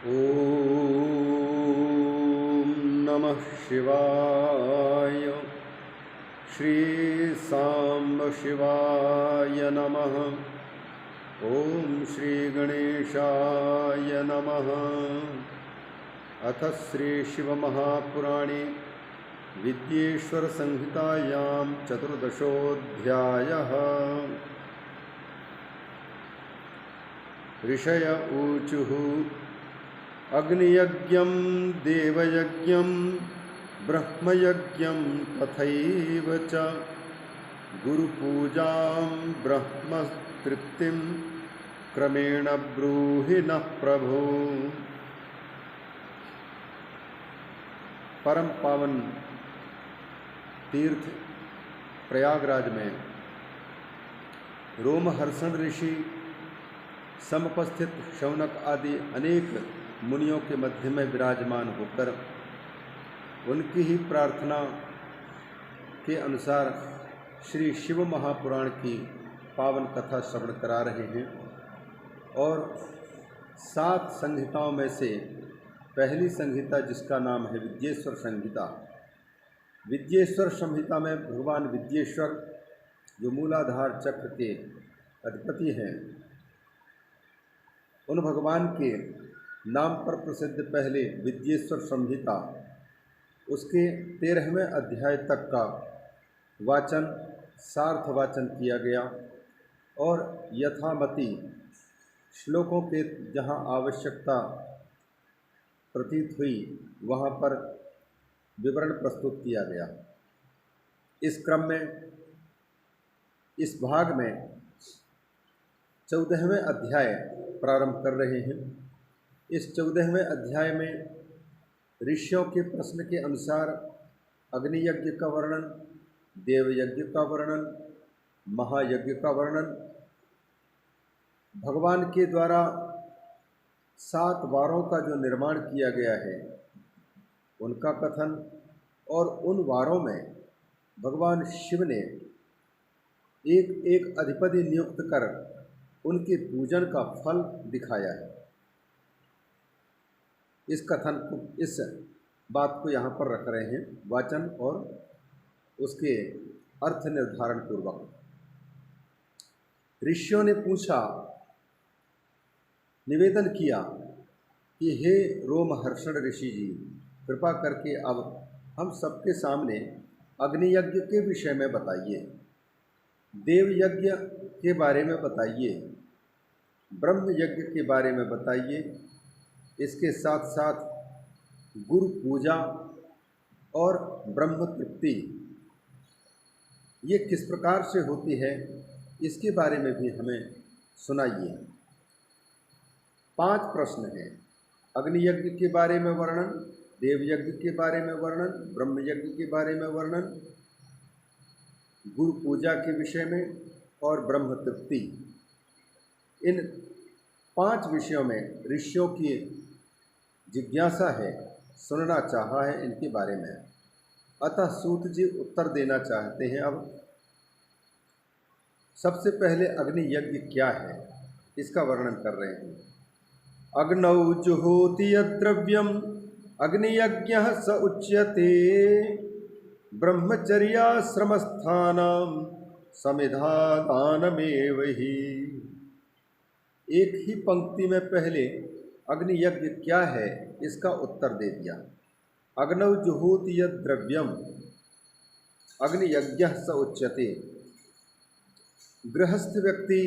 ॐ नमः शिवाय। श्री सांब शिवाय नमः। ॐ श्री गणेशाय नमः। अथ श्री शिवमहापुराणे विद्येश्वर संहितायां चतुर्दशोऽध्यायः। ऋषय ऊचुः अग्नियज्ञं देवयज्ञं ब्रह्मयज्ञं तथैव च गुरुपूजां ब्रह्मतृप्तिं क्रमेण ब्रूहि नः प्रभो। परम पावन तीर्थ प्रयागराज में रोमहर्षण ऋषि समुपस्थित शौनक आदि अनेक मुनियों के मध्य में विराजमान होकर उनकी ही प्रार्थना के अनुसार श्री शिव महापुराण की पावन कथा श्रवण करा रहे हैं। और 7 संहिताओं में से पहली संहिता जिसका नाम है विद्येश्वर संहिता। विद्येश्वर संहिता में भगवान विद्येश्वर जो मूलाधार चक्र के अधिपति हैं, उन भगवान के नाम पर प्रसिद्ध पहले विद्येश्वर संहिता, उसके 13वें अध्याय तक का वाचन सार्थ वाचन किया गया और यथामति श्लोकों के जहाँ आवश्यकता प्रतीत हुई वहाँ पर विवरण प्रस्तुत किया गया। इस क्रम में इस भाग में 14वें अध्याय प्रारंभ कर रहे हैं। इस 14वें अध्याय में ऋषियों के प्रश्न के अनुसार अग्नि यज्ञ का वर्णन, देव यज्ञ का वर्णन, महायज्ञ का वर्णन, भगवान के द्वारा 7 वारों का जो निर्माण किया गया है उनका कथन, और उन वारों में भगवान शिव ने एक एक अधिपति नियुक्त कर उनके पूजन का फल दिखाया है। इस कथन को, इस बात को यहाँ पर रख रहे हैं वाचन और उसके अर्थ निर्धारण पूर्वक। ऋषियों ने पूछा, निवेदन किया कि हे रोमहर्षण ऋषि जी, कृपा करके अब हम सबके सामने अग्नि यज्ञ के विषय में बताइए, देव यज्ञ के बारे में बताइए, ब्रह्म यज्ञ के बारे में बताइए। इसके साथ साथ गुरु पूजा और ब्रह्म तृप्ति ये किस प्रकार से होती है, इसके बारे में भी हमें सुनाइए। 5 प्रश्न हैं। अग्नि यज्ञ के बारे में वर्णन, देव यज्ञ के बारे में वर्णन, ब्रह्म यज्ञ के बारे में वर्णन, गुरु पूजा के विषय में और ब्रह्म तृप्ति। इन 5 विषयों में ऋषियों की जिज्ञासा है, सुनना चाहा है इनके बारे में। अतः सूत जी उत्तर देना चाहते हैं। अब सबसे पहले अग्नि यज्ञ क्या है इसका वर्णन कर रहे हैं। अग्नौ जुहोति यद्द्रव्यम् अग्नियज्ञः स उच्यते ब्रह्मचर्याश्रमस्थानां समिधादानमेव हि। एक ही पंक्ति में पहले अग्नि यज्ञ क्या है इसका उत्तर दे दिया। अग्नौ जुहोति यद्द्रव्यम् अग्नि यज्ञः स उच्यते। गृहस्थ व्यक्ति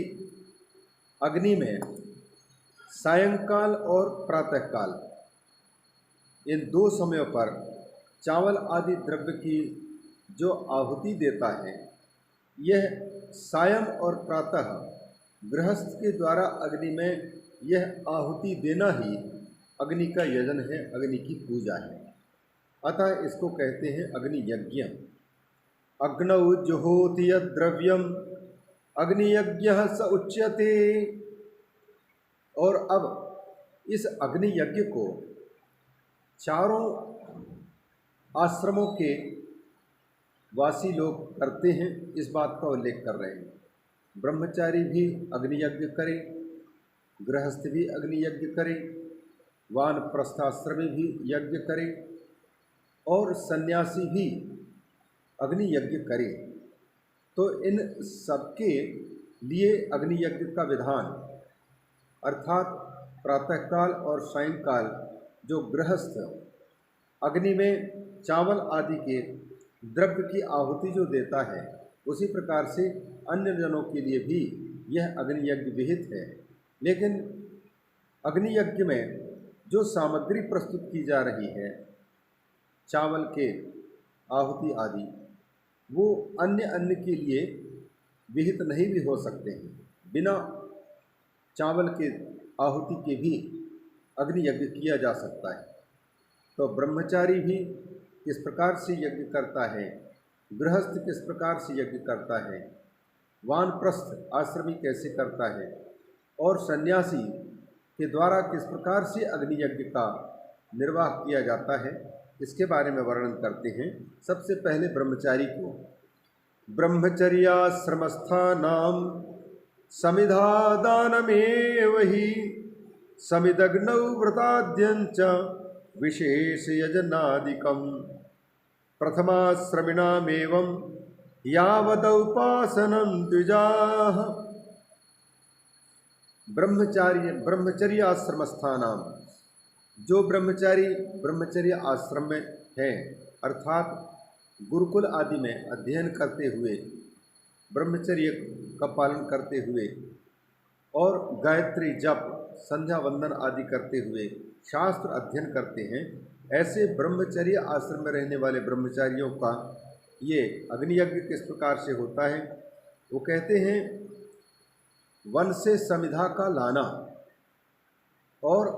अग्नि में सायंकाल और प्रातःकाल इन 2 समयों पर चावल आदि द्रव्य की जो आहुति देता है, यह सायं और प्रातः गृहस्थ के द्वारा अग्नि में यह आहुति देना ही अग्नि का यजन है, अग्नि की पूजा है। अतः इसको कहते हैं अग्नि यज्ञ। अग्नौ जुहोति यद्द्रव्यम् अग्नियज्ञः स उच्यते। और अब इस अग्नि यज्ञ को चारों आश्रमों के वासी लोग करते हैं, इस बात का उल्लेख कर रहे हैं। ब्रह्मचारी भी अग्नि यज्ञ करें, गृहस्थ भी अग्नि यज्ञ करें, वानप्रस्थाश्रमी भी यज्ञ करे और सन्यासी भी अग्नि यज्ञ करे। तो इन सबके लिए अग्नि यज्ञ का विधान अर्थात प्रातःकाल और सायंकाल जो गृहस्थ अग्नि में चावल आदि के द्रव्य की आहुति जो देता है, उसी प्रकार से अन्य जनों के लिए भी यह अग्नि यज्ञ विहित है। लेकिन अग्नि यज्ञ में जो सामग्री प्रस्तुत की जा रही है, चावल के आहुति आदि, वो अन्य अन्न के लिए विहित नहीं भी हो सकते हैं। बिना चावल के आहुति के भी अग्नि यज्ञ किया जा सकता है। तो ब्रह्मचारी भी किस प्रकार से यज्ञ करता है, गृहस्थ किस प्रकार से यज्ञ करता है, वानप्रस्थ आश्रमी कैसे करता है और सन्यासी के द्वारा किस प्रकार से अग्नि यज्ञ का निर्वाह किया जाता है, इसके बारे में वर्णन करते हैं। सबसे पहले ब्रह्मचारी को ब्रह्मचर्याश्रमस्थानां समिधादानमेव हि समिदग्नौ व्रताद्यञ्च विशेषयजनादिकं प्रथमाश्रमिणामेवं यावदौपासनं द्विजाः। ब्रह्मचर्य आश्रम स्थानां, जो ब्रह्मचारी ब्रह्मचर्य आश्रम में हैं अर्थात गुरुकुल आदि में अध्ययन करते हुए, ब्रह्मचर्य का पालन करते हुए और गायत्री जप संध्या वंदन आदि करते हुए शास्त्र अध्ययन करते हैं, ऐसे ब्रह्मचर्य आश्रम में रहने वाले ब्रह्मचारियों का ये अग्नि यज्ञ किस प्रकार से होता है। वो कहते हैं वन से समिधा का लाना और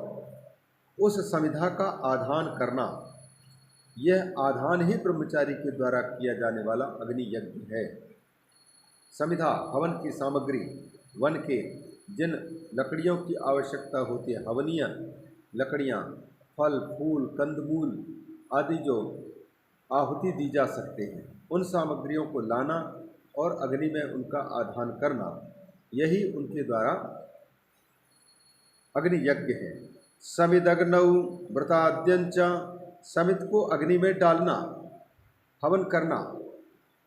उस समिधा का आधान करना, यह आधान ही ब्रह्मचारी के द्वारा किया जाने वाला अग्नि यज्ञ है। समिधा हवन की सामग्री, वन के जिन लकड़ियों की आवश्यकता होती है, हवनीय लकड़ियाँ, फल फूल कंदमूल आदि जो आहुति दी जा सकते हैं, उन सामग्रियों को लाना और अग्नि में उनका आधान करना, यही उनके द्वारा अग्नि यज्ञ है। समिदग्नौ व्रताद्यञ्च, समित को अग्नि में डालना, हवन करना,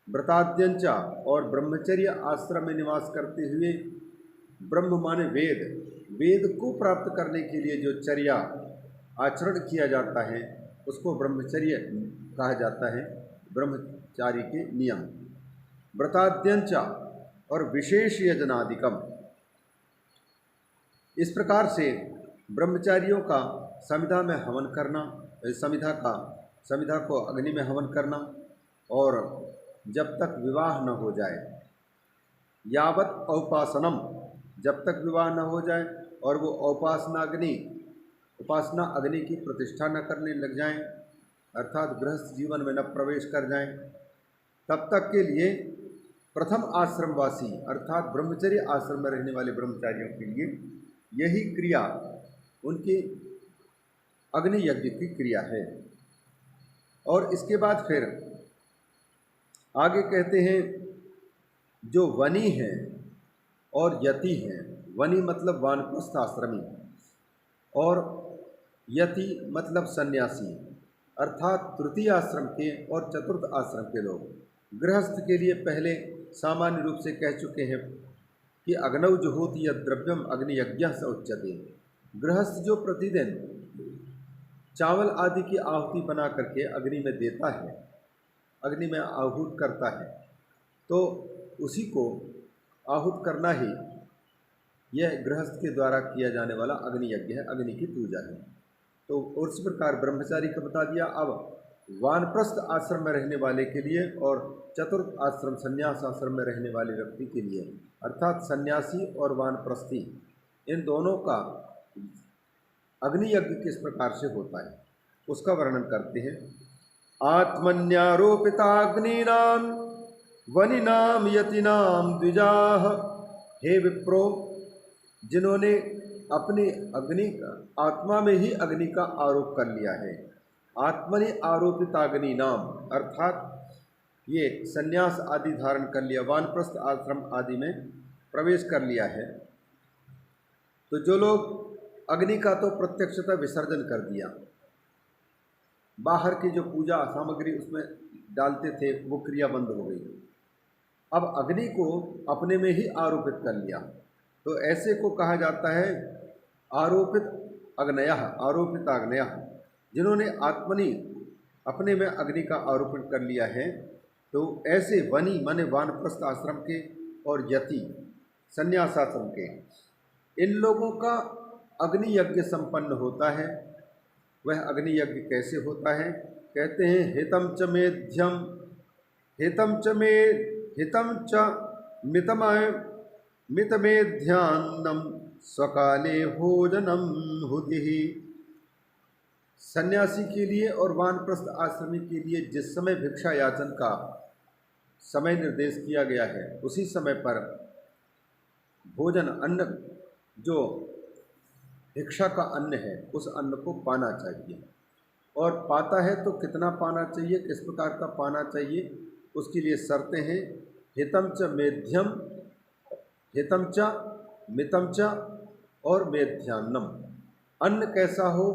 व्रताद्यञ्च और ब्रह्मचर्य आश्रम में निवास करते हुए, ब्रह्म माने वेद, वेद को प्राप्त करने के लिए जो चर्या आचरण किया जाता है उसको ब्रह्मचर्य कहा जाता है, ब्रह्मचारी के नियम। व्रताद्यञ्च और विशेष यजनादिकम, इस प्रकार से ब्रह्मचारियों का समिधा में हवन करना, समिधा को अग्नि में हवन करना और जब तक विवाह न हो जाए, यावत औपासनम, जब तक विवाह न हो जाए और वो उपासना अग्नि की प्रतिष्ठा न करने लग जाएं, अर्थात गृहस्थ जीवन में न प्रवेश कर जाएं, तब तक के लिए प्रथम आश्रमवासी अर्थात ब्रह्मचर्य आश्रम में रहने वाले ब्रह्मचारियों के लिए यही क्रिया उनकी अग्नि यज्ञ की क्रिया है। और इसके बाद फिर आगे कहते हैं जो वनी हैं और यति हैं, वनी मतलब वानप्रस्थ आश्रमी और यति मतलब सन्यासी अर्थात तृतीय आश्रम के और चतुर्थ आश्रम के लोग। गृहस्थ के लिए पहले सामान्य रूप से कह चुके हैं कि अग्नौ जुहोति यद् द्रव्यम अग्नि यज्ञ स उच्यते। गृहस्थ जो प्रतिदिन चावल आदि की आहुति बना करके अग्नि में देता है, अग्नि में आहूत करता है, तो उसी को आहूत करना ही यह गृहस्थ के द्वारा किया जाने वाला अग्नि यज्ञ है, अग्नि की पूजा है। तो उस प्रकार ब्रह्मचारी का बता दिया। अब वानप्रस्थ आश्रम में रहने वाले के लिए और चतुर्थ आश्रम संन्यास आश्रम में रहने वाले व्यक्ति के लिए अर्थात सन्यासी और वानप्रस्थी, इन दोनों का अग्नि यज्ञ किस प्रकार से होता है उसका वर्णन करते हैं। आत्मन्यारोपिताग्नीनां वनिनाम यतिनाम द्विजाः। हे विप्रो, जिन्होंने अपनी अग्नि आत्मा में ही अग्नि का आरोप कर लिया है, आत्मनि आरोपिताग्नि नाम अर्थात ये सन्यास आदि धारण कर लिया, वानप्रस्थ आश्रम आदि में प्रवेश कर लिया है, तो जो लोग अग्नि का तो प्रत्यक्षतः विसर्जन कर दिया, बाहर की जो पूजा सामग्री उसमें डालते थे वो क्रिया बंद हो गई। अब अग्नि को अपने में ही आरोपित कर लिया, तो ऐसे को कहा जाता है आरोपित अग्नयः, आरोपित अग्नयः। जिन्होंने आत्मनि अपने में अग्नि का आरोपण कर लिया है, तो ऐसे वनी माने वानप्रस्थ आश्रम के और यति संन्यासाश्रम के, इन लोगों का अग्नि यज्ञ संपन्न होता है। वह अग्नि यज्ञ कैसे होता है? कहते हैं हितम च मेध्यम, हितम च मे हितम च मितमय मितमेध्यान्नम स्वकाले भोजनम हुतिहि। सन्यासी के लिए और वानप्रस्थ आश्रमी के लिए जिस समय भिक्षा याचन का समय निर्देश किया गया है, उसी समय पर भोजन अन्न जो भिक्षा का अन्न है उस अन्न को पाना चाहिए। और पाता है तो कितना पाना चाहिए, किस प्रकार का पाना चाहिए, उसके लिए शर्तें हैं। हितम च मेध्यम, हितम च मितम च और मेध्यान्नम। अन्न कैसा हो?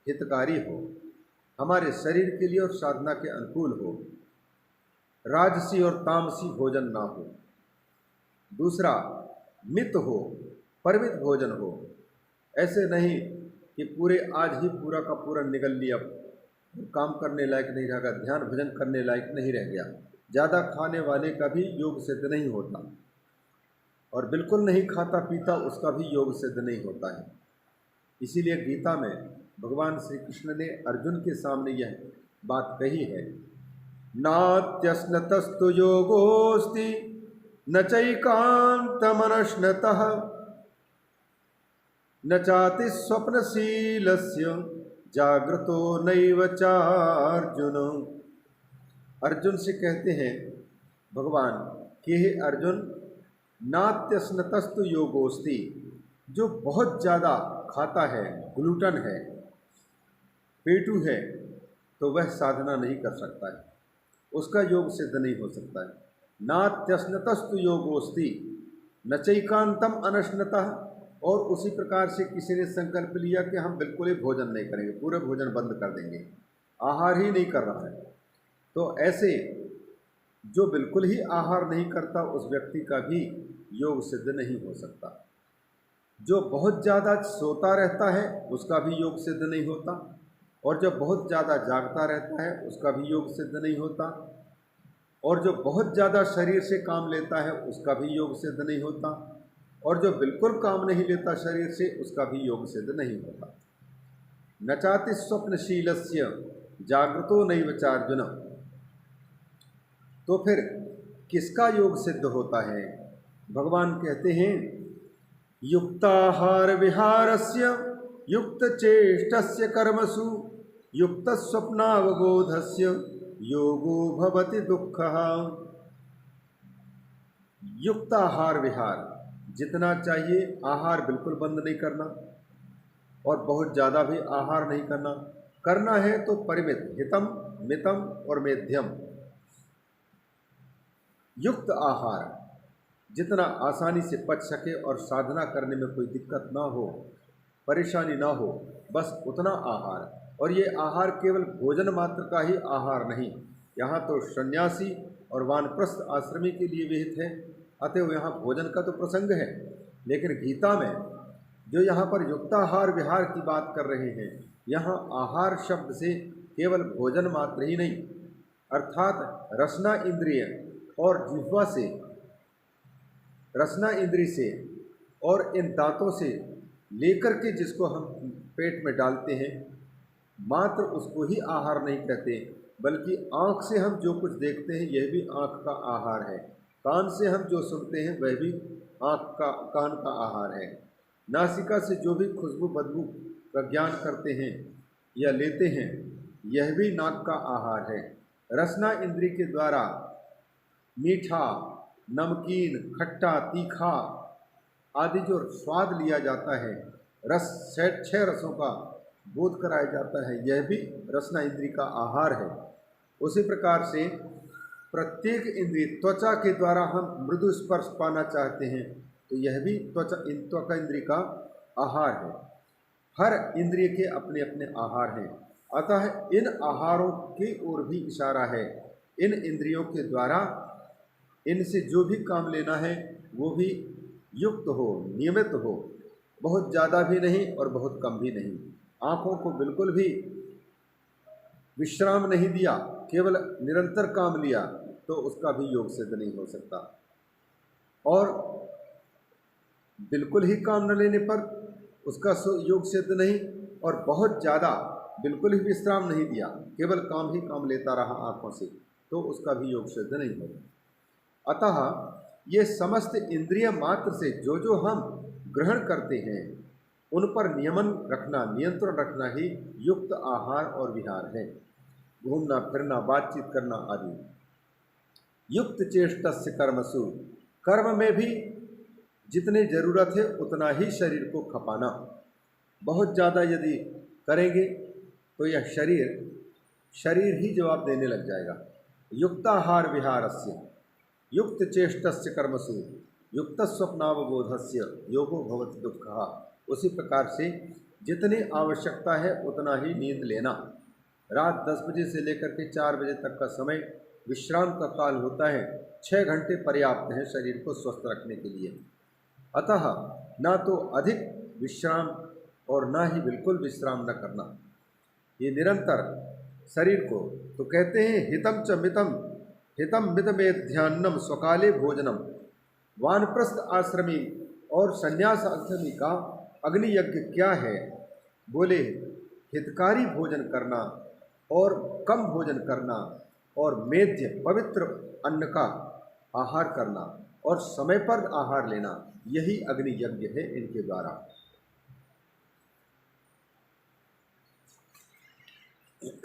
हितकारी हो, हमारे शरीर के लिए और साधना के अनुकूल हो, राजसी और तामसी भोजन ना हो। दूसरा, मित हो, परिमित भोजन हो। ऐसे नहीं कि पूरे आज ही पूरा का पूरा निगल लिया, काम करने लायक नहीं रहेगा, ध्यान भजन करने लायक नहीं रह गया। ज़्यादा खाने वाले का भी योग सिद्ध नहीं होता, और बिल्कुल नहीं खाता पीता उसका भी योग सिद्ध नहीं होता है। इसीलिए गीता में भगवान श्री कृष्ण ने अर्जुन के सामने यह बात कही है, नात्यस्नतस्तु योगोस्ति न चैकान्तमनश्नतः न चाति स्वप्नशीलस्य जागृतो नैव चार्जुन। अर्जुन से कहते हैं भगवान कि हे अर्जुन, नात्यस्नतस्तु योगोस्ति, जो बहुत ज़्यादा खाता है, ग्लूटन है, पेटू है, तो वह साधना नहीं कर सकता है, उसका योग सिद्ध नहीं हो सकता है। नात्यस्नतस्तु योगोस्ति न चैकांतम अनश्नतः। और उसी प्रकार से किसी ने संकल्प लिया कि हम बिल्कुल ही भोजन नहीं करेंगे, पूरे भोजन बंद कर देंगे, आहार ही नहीं कर रहा है, तो ऐसे जो बिल्कुल ही आहार नहीं करता उस व्यक्ति का भी योग सिद्ध नहीं हो सकता। जो बहुत ज़्यादा सोता रहता है उसका भी योग सिद्ध नहीं होता, और जो बहुत ज़्यादा जागता रहता है उसका भी योग सिद्ध नहीं होता, और जो बहुत ज़्यादा शरीर से काम लेता है उसका भी योग सिद्ध नहीं होता, और जो बिल्कुल काम नहीं लेता शरीर से उसका भी योग सिद्ध नहीं होता। न चाति स्वप्नशीलस्य जागृतो नैव चार्जुन। तो फिर किसका योग सिद्ध होता है? भगवान कहते हैं युक्ताहार विहारस्य युक्त चेष्टस्य कर्मसु युक्त स्वप्नावबोधस्य योगो भवति दुःखः। युक्त आहार विहार, जितना चाहिए आहार बिल्कुल बंद नहीं करना, और बहुत ज़्यादा भी आहार नहीं करना। करना है तो परिमित, हितम मितम और मेध्यम। युक्त आहार, जितना आसानी से पच सके और साधना करने में कोई दिक्कत ना हो, परेशानी ना हो, बस उतना आहार। और ये आहार केवल भोजन मात्र का ही आहार नहीं, यहाँ तो सन्यासी और वानप्रस्थ आश्रमी के लिए विहित है, अतएव यहाँ भोजन का तो प्रसंग है। लेकिन गीता में जो यहाँ पर युक्ताहार विहार की बात कर रहे हैं, यहाँ आहार शब्द से केवल भोजन मात्र ही नहीं, अर्थात रसना इंद्रिय और जिह्वा से, रसना इंद्रिय से और इन दांतों से लेकर के जिसको हम पेट में डालते हैं, मात्र उसको ही आहार नहीं कहते, बल्कि आँख से हम जो कुछ देखते हैं यह भी आँख का आहार है, कान से हम जो सुनते हैं वह भी कान का आहार है, नासिका से जो भी खुशबू बदबू का ज्ञान करते हैं या लेते हैं यह भी नाक का आहार है। रसना इंद्रिय के द्वारा मीठा, नमकीन, खट्टा, तीखा आदि जो स्वाद लिया जाता है, रस, छह रसों का बोध कराया जाता है, यह भी रसना इंद्रिय का आहार है। उसी प्रकार से प्रत्येक इंद्रिय, त्वचा के द्वारा हम मृदु स्पर्श पाना चाहते हैं तो यह भी त्वचा इंद्रिय का आहार है। हर इंद्रिय के अपने अपने आहार हैं, अतः इन आहारों की ओर भी इशारा है। इन इंद्रियों के द्वारा इनसे जो भी काम लेना है वो भी युक्त हो, नियमित हो, बहुत ज़्यादा भी नहीं और बहुत कम भी नहीं। आँखों को बिल्कुल भी विश्राम नहीं दिया, केवल निरंतर काम लिया, तो उसका भी योग सिद्ध नहीं हो सकता। और बिल्कुल ही काम न लेने पर उसका योग सिद्ध नहीं, और बहुत ज़्यादा बिल्कुल ही विश्राम नहीं दिया, केवल काम ही काम लेता रहा आँखों से, तो उसका भी योग सिद्ध नहीं होगा। अतः ये समस्त इंद्रिय मात्र से जो जो हम ग्रहण करते हैं उन पर नियमन रखना, नियंत्रण रखना ही युक्त आहार और विहार है। घूमना फिरना, बातचीत करना आदि। युक्त चेष्टस्य कर्मसु, कर्म में भी जितनी ज़रूरत है उतना ही शरीर को खपाना। बहुत ज़्यादा यदि करेंगे तो यह शरीर ही जवाब देने लग जाएगा। युक्ताहार विहारस्य युक्त चेष्टस्य कर्मसु युक्त स्वप्नावबोधस्य योगो भवति दुःखः। उसी प्रकार से जितनी आवश्यकता है उतना ही नींद लेना। रात 10 बजे से लेकर के 4 बजे तक का समय विश्राम का काल होता है। 6 घंटे पर्याप्त हैं शरीर को स्वस्थ रखने के लिए। अतः ना तो अधिक विश्राम और ना ही बिल्कुल विश्राम न करना, ये निरंतर शरीर को। तो कहते हैं हितम च मितम हितम मितमेध्यान्नम स्वकाले भोजनम। वानप्रस्थ आश्रमी और संन्यास आश्रमी का अग्नि यज्ञ क्या है? बोले हितकारी भोजन करना और कम भोजन करना और मेध्य पवित्र अन्न का आहार करना और समय पर आहार लेना, यही अग्नि यज्ञ है इनके द्वारा।